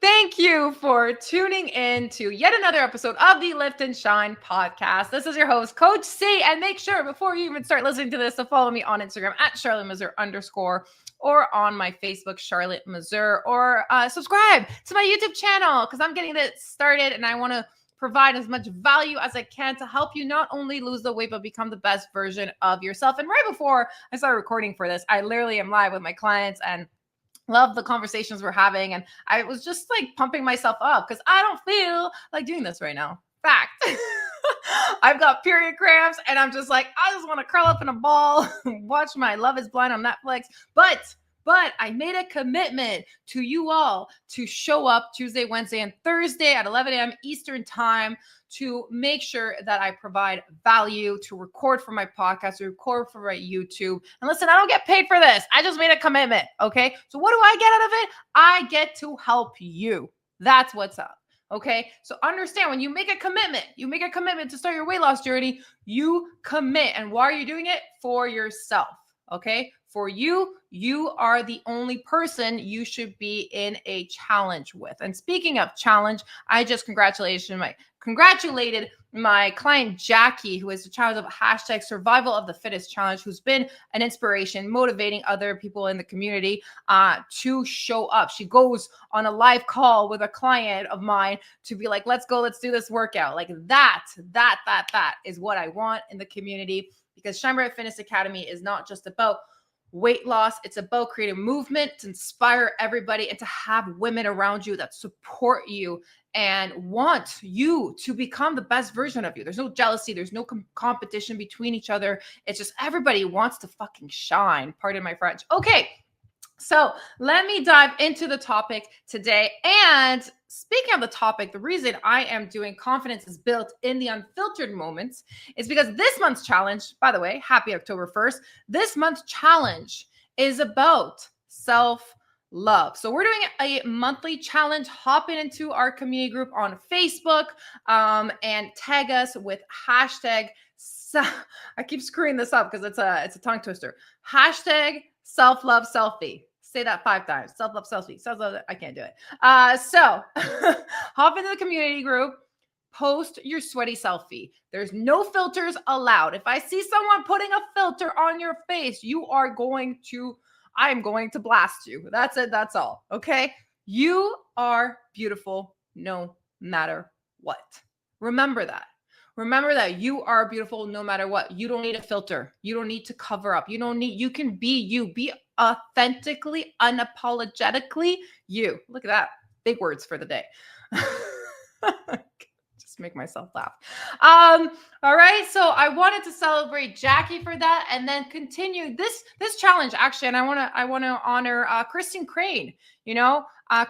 Thank you for tuning in to yet another episode of the Lift and Shine podcast. This is your host, Coach C. And make sure before you even start listening to this to follow me on Instagram at @CharlotteMazur_ or on my Facebook, Charlotte Mazur, or subscribe to my YouTube channel because I'm getting it started and I want to provide as much value as I can to help you not only lose the weight, but become the best version of yourself. And right before I started recording for this, I literally am live with my clients and love the conversations we're having. And I was just like pumping myself up because I don't feel like doing this right now. Fact. I've got period cramps and I'm just like, I just want to curl up in a ball, watch my Love is Blind on Netflix. But I made a commitment to you all to show up Tuesday, Wednesday, and Thursday at 11 a.m. Eastern time to make sure that I provide value, to record for my podcast, to record for my YouTube. And listen, I don't get paid for this. I just made a commitment, okay? So what do I get out of it? I get to help you. That's what's up. Okay. So understand when you make a commitment to start your weight loss journey, you commit. And why are you doing it? For yourself. Okay. For you, you are the only person you should be in a challenge with. And speaking of challenge, I just congratulated my client Jackie, who is the challenge of #survival of the fittest challenge, who's been an inspiration, motivating other people in the community to show up. She goes on a live call with a client of mine to be like, let's go, let's do this workout. Like that is what I want in the community, because Shine Bright Fitness Academy is not just about weight loss. It's about creating movement to inspire everybody and to have women around you that support you and want you to become the best version of you. There's no jealousy. There's no competition between each other. It's just everybody wants to fucking shine. Pardon my French. Okay. So let me dive into the topic today. And speaking of the topic, the reason I am doing Confidence is Built in the Unfiltered Moments is because this month's challenge, by the way, happy October 1st, this month's challenge is about self-love. So we're doing a monthly challenge. Hop into our community group on Facebook and tag us with hashtag, I keep screwing this up because it's a tongue twister, hashtag self-love selfie. Say that 5 times. Self-love selfie. Self-love. I can't do it. So hop into the community group. Post your sweaty selfie. There's no filters allowed. If I see someone putting a filter on your face, I am going to blast you. That's it. That's all. Okay. You are beautiful no matter what. Remember that. Remember that you are beautiful no matter what. You don't need a filter. You don't need to cover up. You can be you. Be authentically, unapologetically you. Look at that. Big words for the day. Just make myself laugh. All right. So I wanted to celebrate Jackie for that and then continue this challenge actually. And I want to honor Kristen Crane,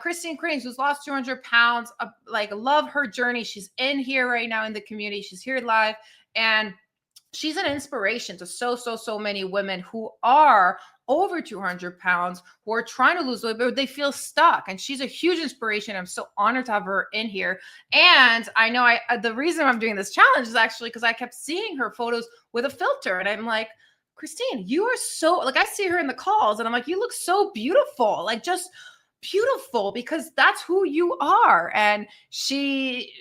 Kristen Crane, who's lost 200 pounds, love her journey. She's in here right now in the community. She's here live and she's an inspiration to so many women who are over 200 pounds, who are trying to lose weight, but they feel stuck. And she's a huge inspiration. I'm so honored to have her in here. And I know the reason I'm doing this challenge is actually because I kept seeing her photos with a filter. And I'm like, Christine, you are so, I see her in the calls and I'm like, you look so beautiful, just beautiful, because that's who you are. And she,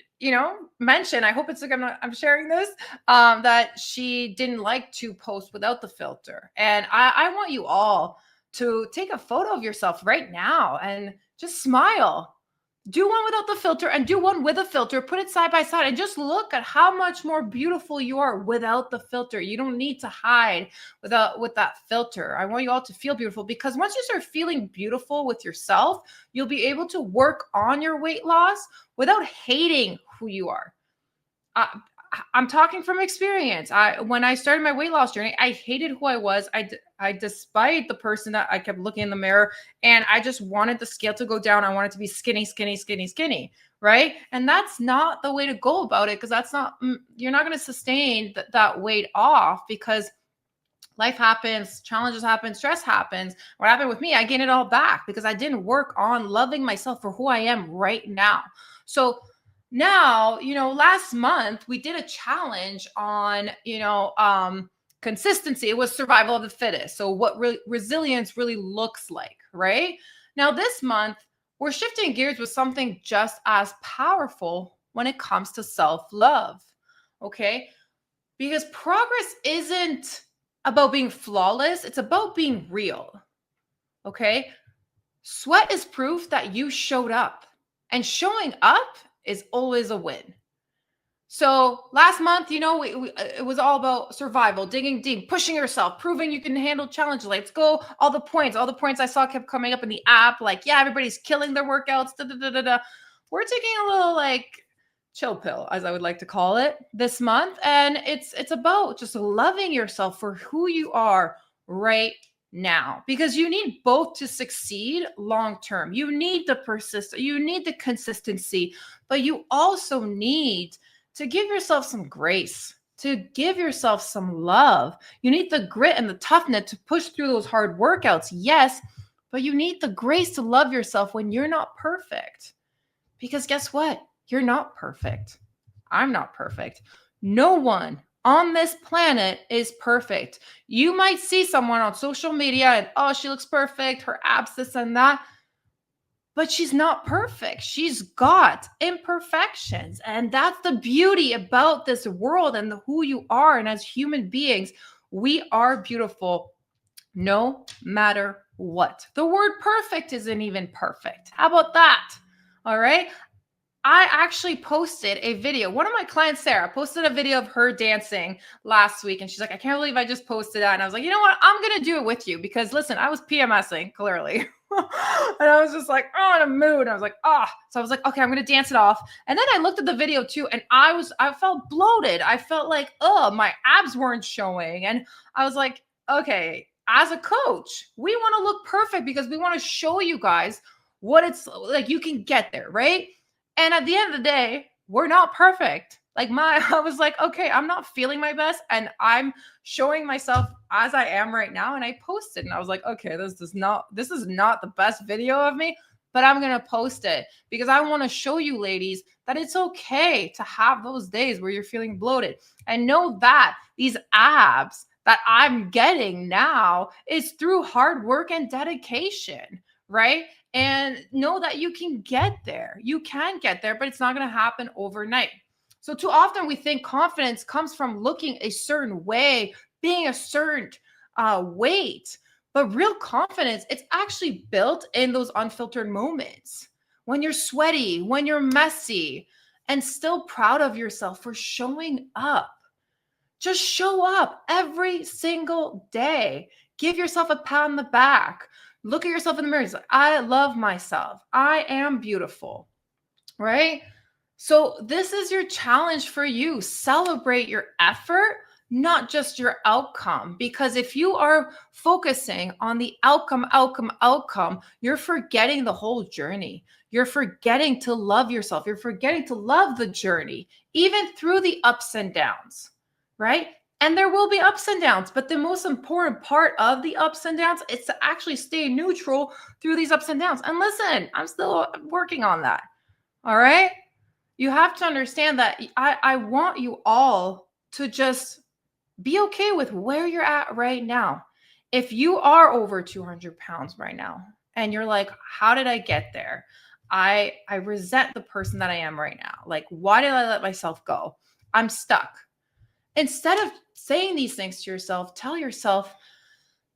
mentioned, I hope it's like I'm sharing this, that she didn't like to post without the filter. And I want you all to take a photo of yourself right now and just smile. Do one without the filter and do one with a filter. Put it side by side and just look at how much more beautiful you are without the filter. You don't need to hide with that filter. I want you all to feel beautiful, because once you start feeling beautiful with yourself, you'll be able to work on your weight loss without hating who you are. I'm talking from experience. When I started my weight loss journey, I hated who I was. I despised the person that I kept looking in the mirror, and I just wanted the scale to go down. I wanted to be skinny, right? And that's not the way to go about it, because you're not going to sustain that weight off, because life happens, challenges happen, stress happens. What happened with me, I gained it all back because I didn't work on loving myself for who I am right now. So now, last month we did a challenge on, consistency. It was survival of the fittest. So what resilience really looks like, right? Now this month, we're shifting gears with something just as powerful when it comes to self-love. Okay? Because progress isn't about being flawless, it's about being real. Okay? Sweat is proof that you showed up, and showing up is always a win. So last month, it was all about survival, digging deep, pushing yourself, proving you can handle challenges. Let's go. All the points I saw kept coming up in the app. Like, yeah, everybody's killing their workouts. Da, da, da, da, da. We're taking a little like chill pill, as I would like to call it, this month, and it's about just loving yourself for who you are right now, because you need both to succeed long term. You need the persistence, you need the consistency, but you also need to give yourself some grace, to give yourself some love. You need the grit and the toughness to push through those hard workouts, yes, but you need the grace to love yourself when you're not perfect. Because guess what? You're not perfect. I'm not perfect. No one on this planet is perfect. You might see someone on social media and, oh, she looks perfect, her abs, this and that, but she's not perfect. She's got imperfections. And that's the beauty about this world and who you are. And as human beings, we are beautiful no matter what. The word perfect isn't even perfect. How about that? All right. I actually posted a video. One of my clients, Sarah, posted a video of her dancing last week. And she's like, I can't believe I just posted that. And I was like, you know what? I'm going to do it with you because listen, I was PMSing clearly. And I was just like, oh, in a mood. I was like, ah. So I was like, okay, I'm going to dance it off. And then I looked at the video too. And I felt bloated. I felt like, oh, my abs weren't showing. And I was like, okay, as a coach, we want to look perfect because we want to show you guys what it's like. You can get there, right? And at the end of the day, we're not perfect. I was like, okay, I'm not feeling my best and I'm showing myself as I am right now. And I posted and I was like, okay, this is not the best video of me, but I'm going to post it because I want to show you ladies that it's okay to have those days where you're feeling bloated and know that these abs that I'm getting now is through hard work and dedication, right? And know that you can get there. You can get there, but it's not going to happen overnight. So too often we think confidence comes from looking a certain way, being a certain weight, but real confidence, it's actually built in those unfiltered moments when you're sweaty, when you're messy, and still proud of yourself for showing up. Just show up every single day. Give yourself a pat on the back. Look at yourself in the mirror. Like, I love myself. I am beautiful, right? So this is your challenge for you. Celebrate your effort, not just your outcome. Because if you are focusing on the outcome, you're forgetting the whole journey. You're forgetting to love yourself. You're forgetting to love the journey, even through the ups and downs, right? And there will be ups and downs, but the most important part of the ups and downs is to actually stay neutral through these ups and downs. And listen, I'm still working on that. All right. You have to understand that I want you all to just be okay with where you're at right now. If you are over 200 pounds right now and you're like, how did I get there? I resent the person that I am right now. Like, why did I let myself go? I'm stuck. Instead of saying these things to yourself, tell yourself,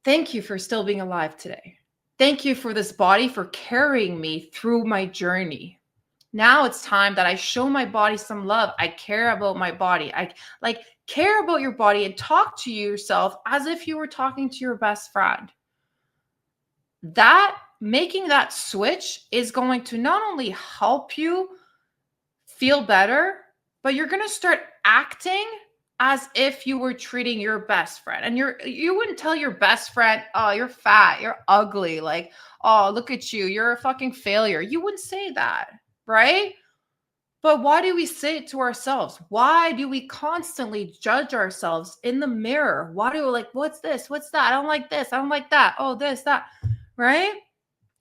thank you for still being alive today. Thank you for this body for carrying me through my journey. Now it's time that I show my body some love. I care about my body. I care about your body and talk to yourself as if you were talking to your best friend. That making that switch is going to not only help you feel better, but you're going to start acting as if you were treating your best friend. And you wouldn't tell your best friend, oh, you're fat, you're ugly, like, oh, look at you, you're a fucking failure. You wouldn't say that, right? But why do we say it to ourselves? Why do we constantly judge ourselves in the mirror? Why do we like, what's this? What's that? I don't like this. I don't like that. Oh, this, that, right?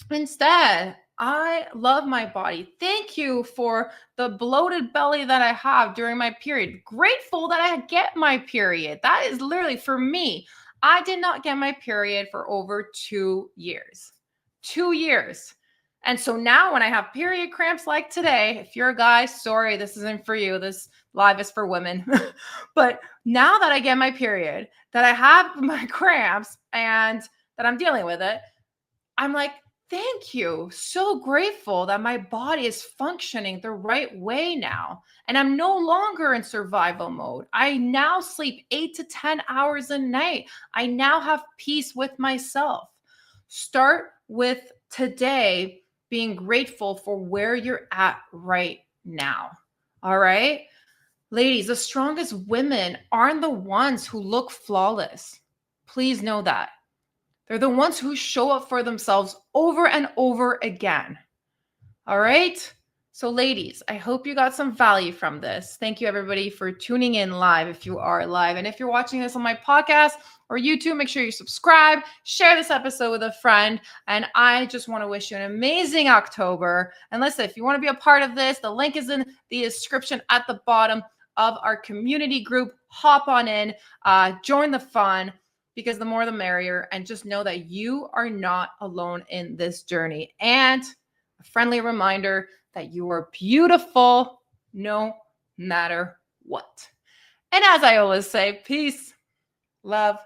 Instead, I love my body. Thank you for the bloated belly that I have during my period. Grateful that I get my period. That is literally for me. I did not get my period for over 2 years. 2 years. And so now when I have period cramps like today, if you're a guy, sorry, this isn't for you. This live is for women. But now that I get my period, that I have my cramps and that I'm dealing with it, I'm like, thank you. So grateful that my body is functioning the right way now. And I'm no longer in survival mode. I now sleep 8 to 10 hours a night. I now have peace with myself. Start with today being grateful for where you're at right now. All right. Ladies, the strongest women aren't the ones who look flawless. Please know that. They're the ones who show up for themselves over and over again. All right. So, ladies, I hope you got some value from this. Thank you, everybody, for tuning in live if you are live. And if you're watching this on my podcast or YouTube, make sure you subscribe, share this episode with a friend. And I just want to wish you an amazing October. And listen, if you want to be a part of this, the link is in the description at the bottom of our community group. Hop on in, join the fun, because the more the merrier. And just know that you are not alone in this journey. And a friendly reminder that you are beautiful no matter what. And as I always say, peace, love,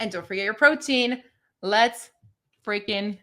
and don't forget your protein. Let's freaking